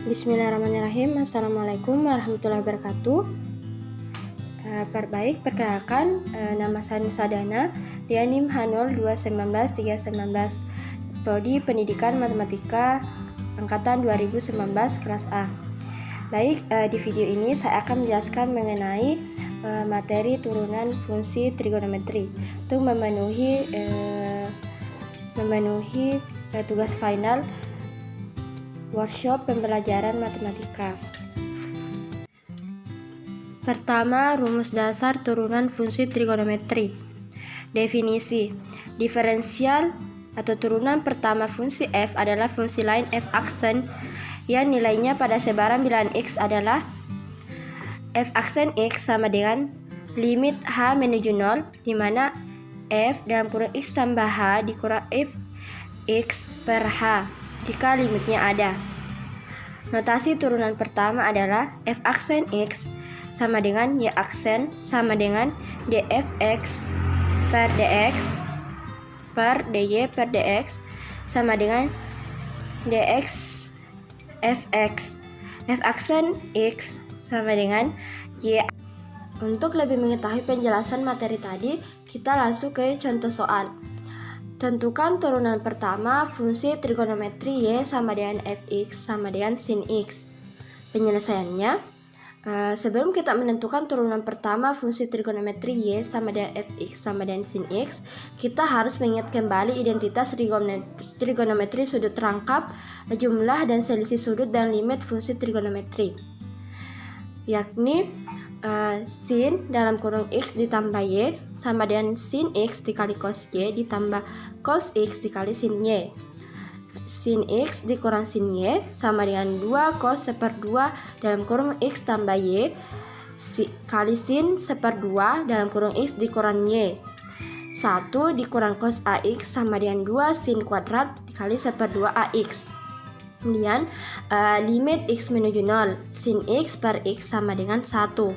Bismillahirrahmanirrahim. Assalamualaikum warahmatullahi wabarakatuh. Perkenalkan, nama saya Nusa Dana, NIM H0219-319, Prodi Pendidikan Matematika Angkatan 2019 kelas A. Di video ini saya akan menjelaskan mengenai materi turunan fungsi trigonometri untuk memenuhi tugas final workshop pembelajaran matematika. Pertama, rumus dasar turunan fungsi trigonometri. Definisi: diferensial atau turunan pertama fungsi f adalah fungsi lain f aksen yang nilainya pada sebaran bilangan x adalah f aksen x sama dengan limit h menuju 0, di mana f dalam kurung x tambah h dikurang f x per h jika limitnya ada. Notasi turunan pertama adalah f aksen x sama dengan y aksen sama dengan dfx per dx per dy per dx sama dengan dx fx. F aksen x sama dengan y. Untuk lebih mengetahui penjelasan materi tadi, kita langsung ke contoh soal. Tentukan turunan pertama fungsi trigonometri y sama dengan fx sama dengan sin x. Penyelesaiannya, sebelum kita menentukan turunan pertama fungsi trigonometri y sama dengan fx sama dengan sin x, kita harus mengingat kembali identitas trigonometri sudut rangkap, jumlah dan selisih sudut dan limit fungsi trigonometri, yakni sin dalam kurung x ditambah y sama dengan sin x dikali cos y ditambah cos x dikali sin y. Sin x dikurang sin y sama dengan 2 cos 1/2 dalam kurung x tambah y kali sin 1/2 dalam kurung x dikurang y. 1 dikurang cos ax sama dengan 2 sin kuadrat dikali 1/2 ax. Kemudian limit x menuju 0, sin x per x sama dengan 1.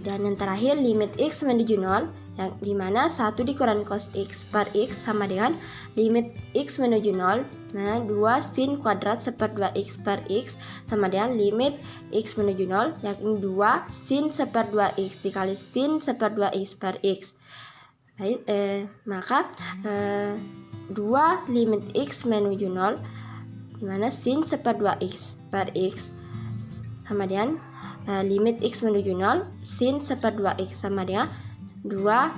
Dan yang terakhir limit x menuju 0, yang dimana 1 dikurang cos x per x sama dengan limit x menuju 0, nah 2 sin kuadrat 1/2 x per x sama dengan limit x menuju 0, yakni 2 sin 1/2 x dikali sin 1/2 x per x. Maka 2 limit x menuju 0, dimana sin 1/2 x per x sama dengan limit x menuju 0, sin 1/2 x sama dengan 2,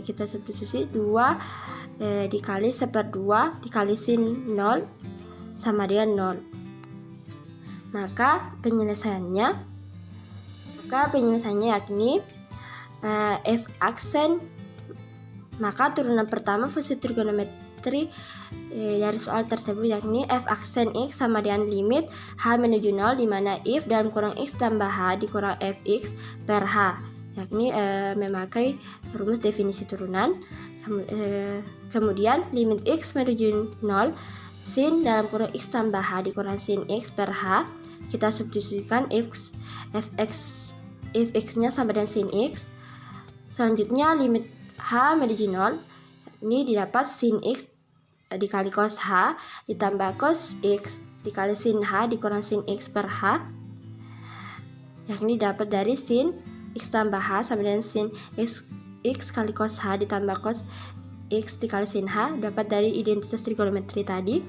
kita substitusi 2 dikali 1/2 dikali sin 0 sama dengan 0. Maka penyelesaiannya yakni f aksen, maka turunan pertama fungsi trigonometri dari soal tersebut yakni f aksen x sama dengan limit h menuju 0, di mana if dalam kurang x tambah h dikurang fx per h, yakni memakai rumus definisi turunan. Kemudian limit x menuju 0, sin dalam kurung x tambah h dikurang sin x per h, kita substitusikan fx nya sama dengan sin x. Selanjutnya limit h menuju 0, ini didapat sin x dikali cos h ditambah cos x dikali sin h dikurang sin x per h, yakni dapat dari sin x tambah h sama dengan sin x kali cos h ditambah cos x dikali sin h, dapat dari identitas trigonometri tadi.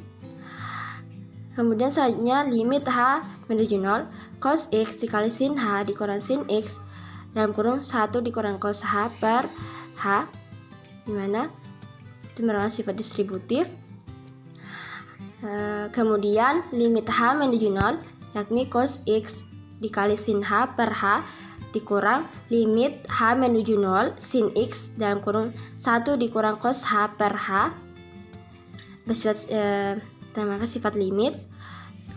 Kemudian selanjutnya limit h menuju 0, cos x dikali sin h dikurang sin x dalam kurung 1 dikurang cos h per h, dimana itu merupakan sifat distributif. Kemudian limit h menuju 0, yakni cos x dikali sin h per h dikurang limit h menuju 0, sin x dalam kurung 1 dikurang cos h per h, bersifat sifat limit.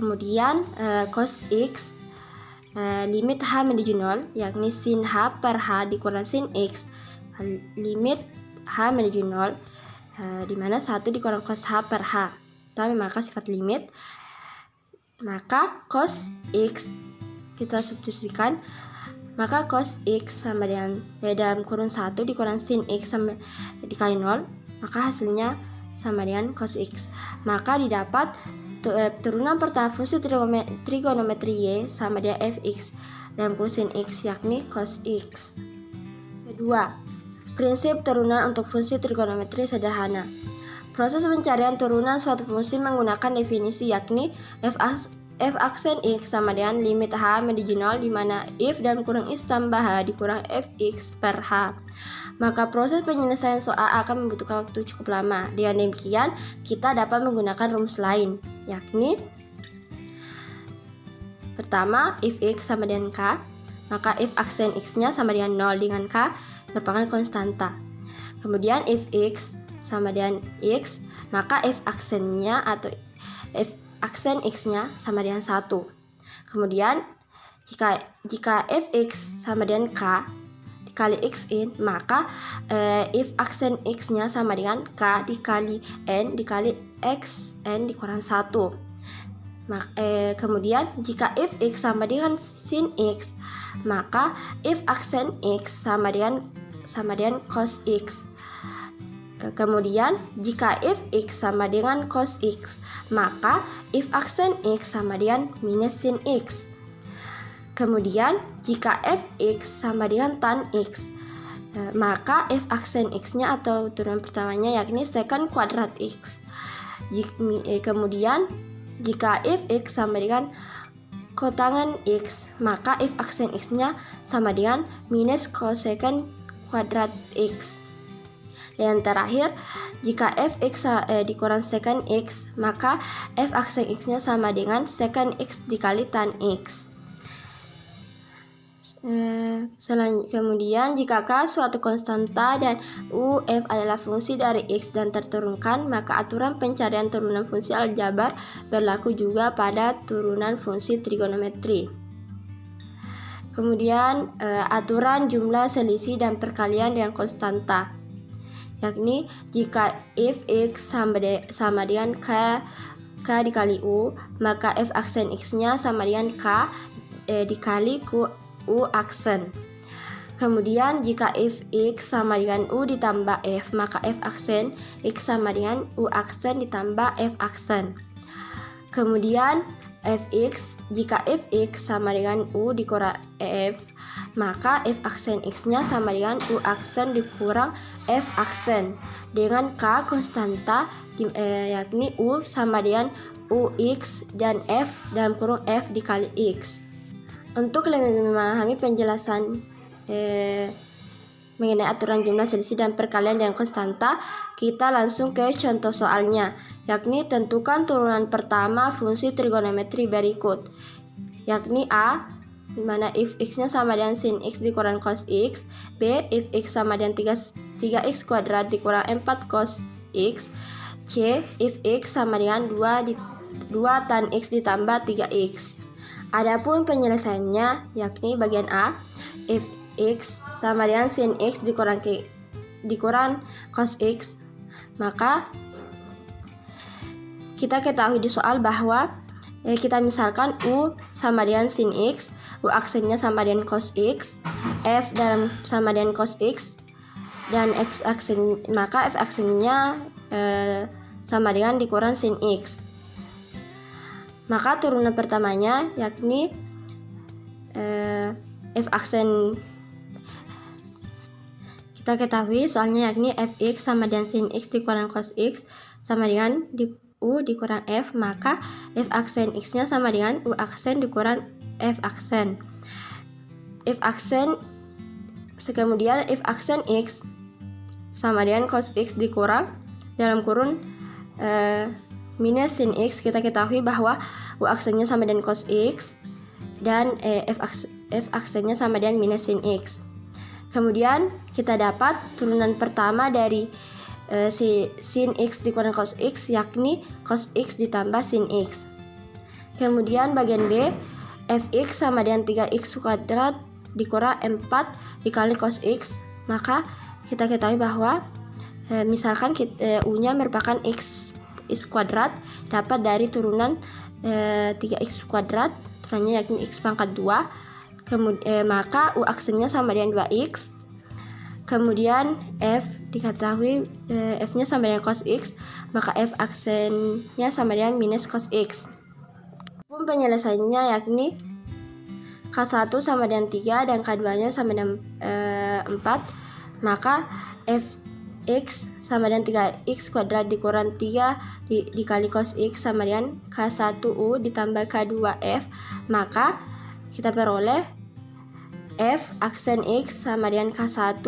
Kemudian cos x limit h menuju 0, yakni sin h per h dikurang sin x, limit h menuju 0, dimana 1 dikurang cos h per h, kita memakai sifat limit. Maka cos x kita substitusikan, maka cos x sama dengan dalam kurung 1 dikurang sin x sama dikali 0, maka hasilnya sama dengan cos x. Maka didapat turunan pertama fungsi trigonometri Y sama dengan fx dalam kurung sin x, yakni cos x. Kedua, prinsip turunan untuk fungsi trigonometri sederhana. Proses pencarian turunan suatu fungsi menggunakan definisi, yakni f aksen x sama dengan limit h menuju 0, di mana if dalam kurung x tambah h dikurang fx per h. Maka proses penyelesaian soal akan membutuhkan waktu cukup lama. Dengan demikian, kita dapat menggunakan rumus lain, yakni pertama, if x sama dengan k, maka if aksen x-nya sama dengan 0 dengan k merupakan konstanta. Kemudian if x sama dengan x, maka if aksennya atau if aksen x-nya sama dengan 1. Kemudian jika fx sama dengan k dikali x in, maka if aksen x-nya sama dengan k dikali n dikali x n dikurang 1. Kemudian jika if x sama dengan sin x, maka if aksen x sama dengan cos x. Kemudian jika if x sama dengan cos x, maka if aksen x sama dengan minus sin x. Kemudian jika fx sama dengan tan x, maka f aksen x-nya atau turunan pertamanya yakni secant kuadrat x. Kemudian jika fx sama dengan kotangan x, maka f aksen x-nya sama dengan minus cosecant kuadrat x. Dan terakhir, jika fx dikurang secant x, maka f aksen x-nya sama dengan secant x dikali tan x. Kemudian jika k suatu konstanta dan u f adalah fungsi dari x dan terturunkan, maka aturan pencarian turunan fungsi aljabar berlaku juga pada turunan fungsi trigonometri. Kemudian aturan jumlah selisih dan perkalian dengan konstanta, yakni jika if x sama dengan k dikali u, maka f aksen x-nya sama dengan k dikali u aksen. Kemudian jika if x sama dengan u ditambah f, maka f aksen x sama dengan u aksen ditambah f aksen. Kemudian jika fx sama dengan u dikurang f, maka f aksen x-nya sama dengan u aksen dikurang f aksen dengan k konstanta, yakni u sama dengan ux dan f dalam kurung f dikali x. Untuk lebih memahami penjelasan mengenai aturan jumlah selisih dan perkalian dengan konstanta, kita langsung ke contoh soalnya, yakni tentukan turunan pertama fungsi trigonometri berikut, yakni a, di mana if x-nya sama dengan sin x dikurang cos x, b, if x sama dengan 3x kuadrat dikurang 4 cos x, c, if x sama dengan 2 tan x ditambah 3x. Adapun penyelesaiannya, yakni bagian A, if x sama dengan sin x dikurang cos x, maka kita ketahui di soal bahwa kita misalkan u sama dengan sin x, u aksennya sama dengan cos x, f dalam sama dengan cos x, dan x aksen, maka f aksennya sama dengan dikurang sin x. Maka turunan pertamanya yakni f aksen kita ketahui soalnya, yakni fx sama dengan sin x dikurang cos x sama dengan u dikurang f, maka f aksen x-nya sama dengan u aksen dikurang f aksen. Kemudian f aksen x sama dengan cos x dikurang dalam kurung minus sin x. Kita ketahui bahwa u aksennya sama dengan cos x dan f aksennya sama dengan minus sin x. Kemudian kita dapat turunan pertama dari sin x dikurang cos x, yakni cos x ditambah sin x. Kemudian bagian B, fx sama dengan 3x kuadrat dikurang 4 dikali cos x, maka kita ketahui bahwa misalkan u-nya merupakan x kuadrat dapat dari turunan 3x kuadrat, turunannya yakni x pangkat 2, maka u aksennya sama dengan 2x. Kemudian F diketahui F-nya sama dengan cos X, maka F aksennya sama dengan minus cos X. Penyelesaiannya yakni K1 sama dengan 3 dan K2-nya sama dengan 4, maka Fx sama dengan 3x kuadrat dikurang 3 dikali cos X sama dengan K1U ditambah K2F, maka kita peroleh F aksen X sama dengan K1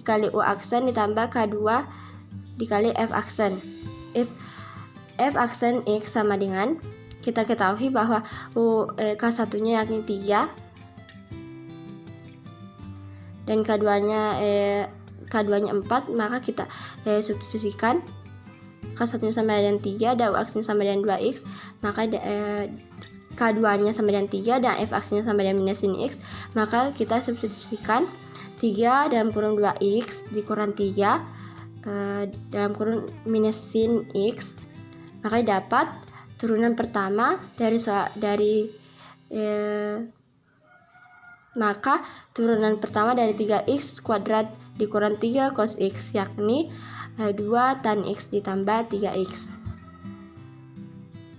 dikali U aksen ditambah K2 dikali F aksen. F aksen X sama dengan, kita ketahui bahwa K1-nya yakni 3 dan K2-nya 4, maka kita substitusikan K1-nya sama dengan 3 dan U aksennya sama dengan 2x, maka K2-nya sama dengan 3 dan F aksennya sama dengan minus sin X, maka kita substitusikan 3 dalam kurung 2x dikurang 3 dalam kurung minus sin X, maka dapat turunan pertama maka turunan pertama dari 3x kuadrat dikurang 3 cos X yakni 2 tan X ditambah 3x.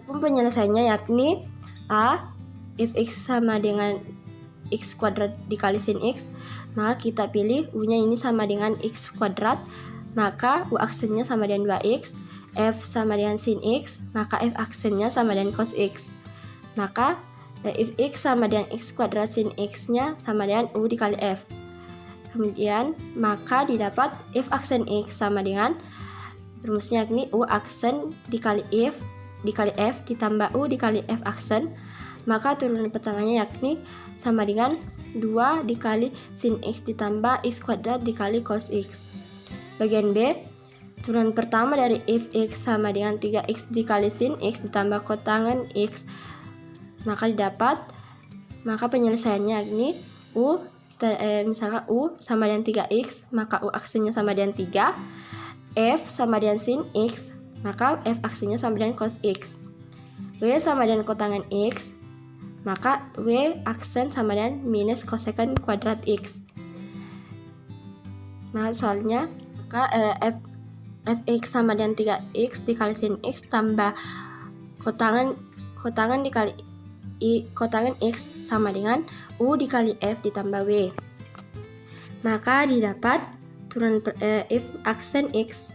Penyelesaiannya yakni A, if X sama dengan X kuadrat dikali sin X, maka kita pilih U-nya ini sama dengan X kuadrat, maka U aksennya sama dengan 2x. F sama dengan sin X, maka F aksennya sama dengan cos X, maka if X sama dengan X kuadrat sin X-nya sama dengan U dikali F. Kemudian maka didapat F aksen X sama dengan rumusnya yakni U aksen dikali F ditambah U dikali F aksen, maka turunan pertamanya yakni sama dengan 2 dikali sin X ditambah X kuadrat dikali cos X. Bagian B, turunan pertama dari if X sama dengan 3x dikali sin X ditambah kotangan X, maka penyelesaiannya yakni U, misalkan U sama dengan 3x, maka U aksennya sama dengan 3, F sama dengan sin X, maka F aksennya sama dengan cos X, W sama dengan kotangan X, maka W aksen sama dengan minus kosekant kuadrat X. Nah soalnya Fx sama dengan 3x dikali sin X tambah kotangan dikali kotangan X sama dengan U dikali F ditambah W, maka didapat turunan F aksen X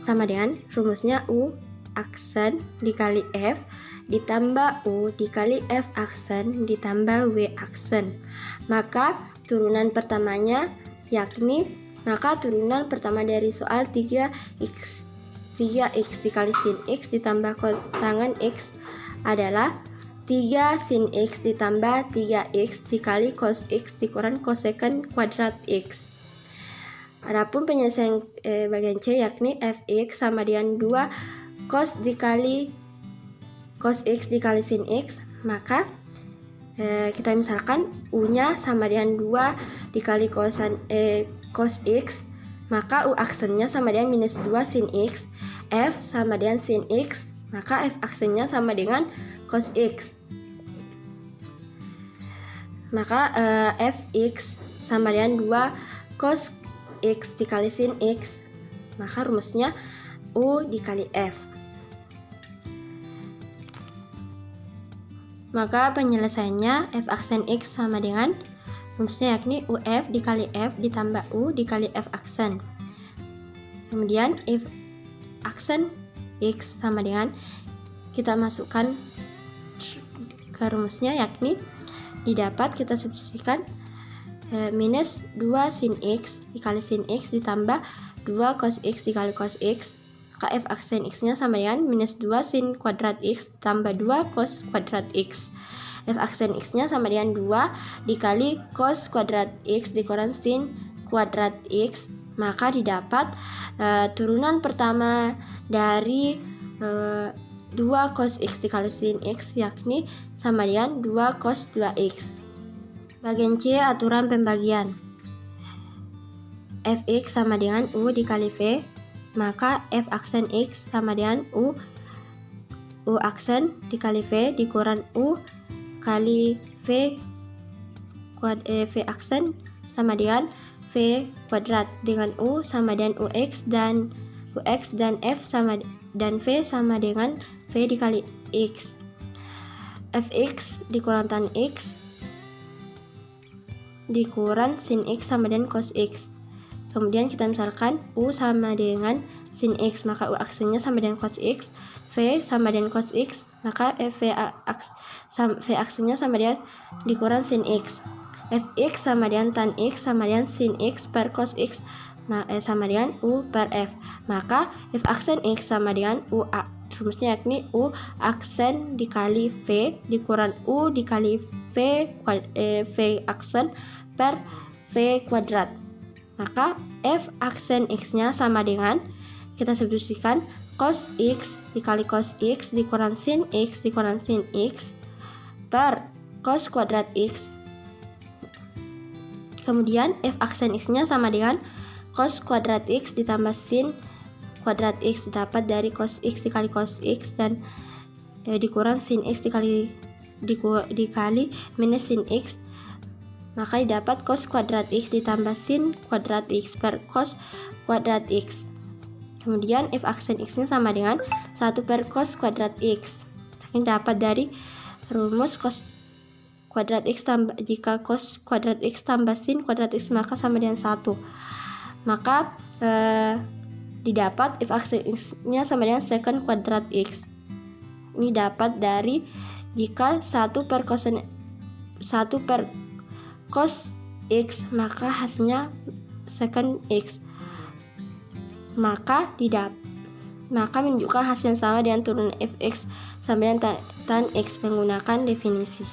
sama dengan rumusnya U aksen dikali F ditambah U dikali F aksen ditambah W aksen, maka turunan pertamanya yakni, maka turunan pertama dari soal 3x dikali sin X ditambah kotangan X adalah 3 sin X ditambah 3x dikali cos X dikurang kosekant kuadrat X. Adapun penyelesaian bagian C yakni Fx sama dengan 2 cos X dikali sin X, maka kita misalkan U-nya sama dengan 2 dikali cos X, maka U aksennya sama dengan minus 2 sin X. F sama dengan sin X, maka F aksennya sama dengan cos X, maka Fx sama dengan 2 cos X dikali sin X, maka rumusnya U dikali F. Maka penyelesaiannya F aksen X sama dengan rumusnya yakni UF dikali F ditambah U dikali F aksen. Kemudian if aksen X sama dengan, kita masukkan ke rumusnya yakni didapat kita substitusikan minus 2 sin X dikali sin X ditambah 2 cos X dikali cos X, maka F aksen X-nya sama dengan minus 2 sin kuadrat X tambah 2 cos kuadrat X. F aksen X-nya sama dengan 2 dikali cos kuadrat X dikurang sin kuadrat X, maka didapat turunan pertama dari 2 cos X dikali sin X yakni sama dengan 2 cos 2X. Bagian C, aturan pembagian. Fx sama dengan U dikali V, maka F aksen X sama dengan U aksen dikali V dikurang U kali V aksen sama dengan V kuadrat dengan U sama dengan UX dan F sama dan V sama dengan V dikali X. Fx dikurang tan X dikurang sin X sama dengan cos X. Kemudian kita misalkan U sama dengan sin X, maka U aksinya sama dengan cos X, V sama dengan cos X, maka V aksinya sama dengan dikurang sin X. Fx sama dengan tan X sama dengan sin X per cos X sama dengan U per F. Maka F aksen X sama dengan U rumusnya yakni U aksen dikali V dikurang U dikali V aksen per V kuadrat. Maka F aksen X-nya sama dengan, kita substitusikan cos X dikali cos X dikurang sin X dikurang sin X per cos kuadrat X. Kemudian F aksen X-nya sama dengan cos kuadrat X ditambah sin kuadrat X, dapat dari cos X dikali cos X dan dikurang sin X dikali minus sin X, maka dapat cos kuadrat X ditambah sin kuadrat X per cos kuadrat X. Kemudian F aksen X-nya sama dengan 1 per cos kuadrat X. Ini dapat dari rumus cos kuadrat X jika cos kuadrat X tambah sin kuadrat X maka sama dengan 1. Maka didapat F aksen X-nya sama dengan secant kuadrat X. Ini dapat dari jika 1 per cos X maka hasilnya secant X. Maka menunjukkan hasil yang sama dengan turunan Fx sama dengan tan X menggunakan definisi.